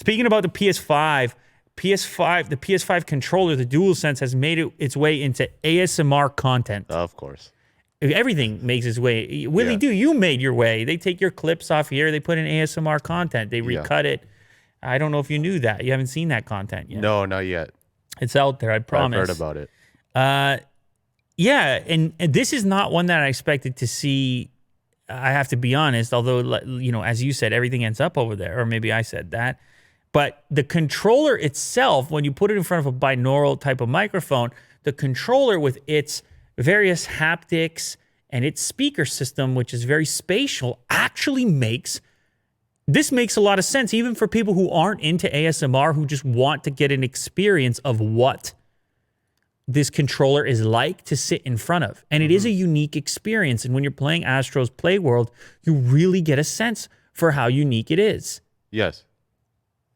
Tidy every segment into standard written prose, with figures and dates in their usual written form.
Speaking about the PS5, the PS5 controller, the DualSense has made its way into ASMR content. Of course. Everything makes its way. Willie, you made your way. They take your clips off here. They put in ASMR content. They recut it. I don't know if you knew that. You haven't seen that content yet. No, not yet. It's out there, I promise. I've heard about it. Yeah, and this is not one that I expected to see. I have to be honest, although, you know, as you said, everything ends up over there, or maybe I said that. But the controller itself, when you put it in front of a binaural type of microphone, the controller with its various haptics and its speaker system, which is very spatial, actually makes a lot of sense, even for people who aren't into ASMR, who just want to get an experience of what this controller is like to sit in front of. And it is a unique experience. And when you're playing Astro's Playworld, you really get a sense for how unique it is. Yes.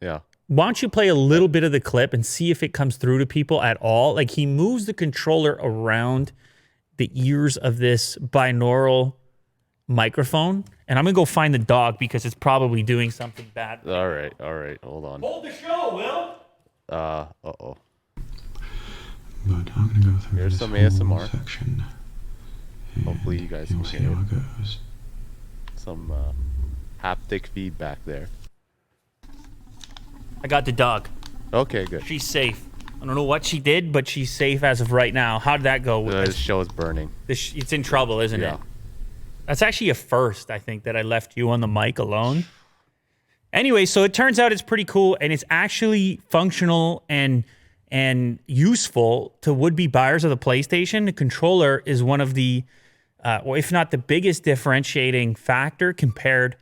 Yeah. Why don't you play a little bit of the clip and see if it comes through to people at all? Like, he moves the controller around the ears of this binaural microphone. And I'm going to go find the dog because it's probably doing something bad. All right. Hold on. Hold the show, Will. Uh-oh. But I'm going to go through Here's this some whole ASMR. section. Hopefully you guys You'll can see hear how it. it goes. Some haptic feedback there. I got the dog. Okay, good. She's safe. I don't know what she did, but she's safe as of right now. How did that go? This show is burning. It's in trouble, isn't Yeah. it? That's actually a first, I think, that I left you on the mic alone. Anyway, so it turns out it's pretty cool, and it's actually functional and useful to would-be buyers of the PlayStation. The controller is one of the, or if not the biggest differentiating factor compared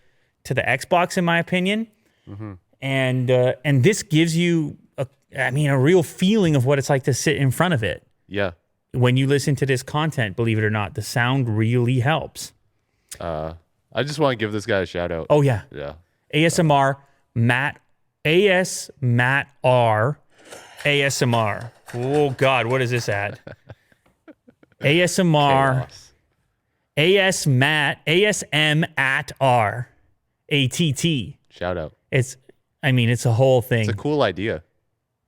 to the Xbox, in my opinion. Mm-hmm. And this gives you, a real feeling of what it's like to sit in front of it. Yeah. When you listen to this content, believe it or not, the sound really helps. I just want to give this guy a shout out. Oh, yeah. Yeah. ASMR, Matt R. ASMR. Oh, God, what is this at? ASMR. ASM at R. ATT. Shout out. It's a whole thing. It's a cool idea.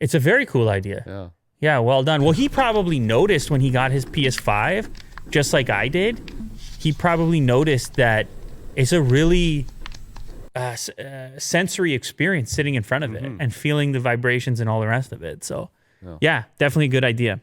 It's a very cool idea. Yeah. Yeah, well done. Well, he probably noticed when he got his PS5, just like I did, he probably noticed that it's a really sensory experience sitting in front of it and feeling the vibrations and all the rest of it. So, yeah, definitely a good idea.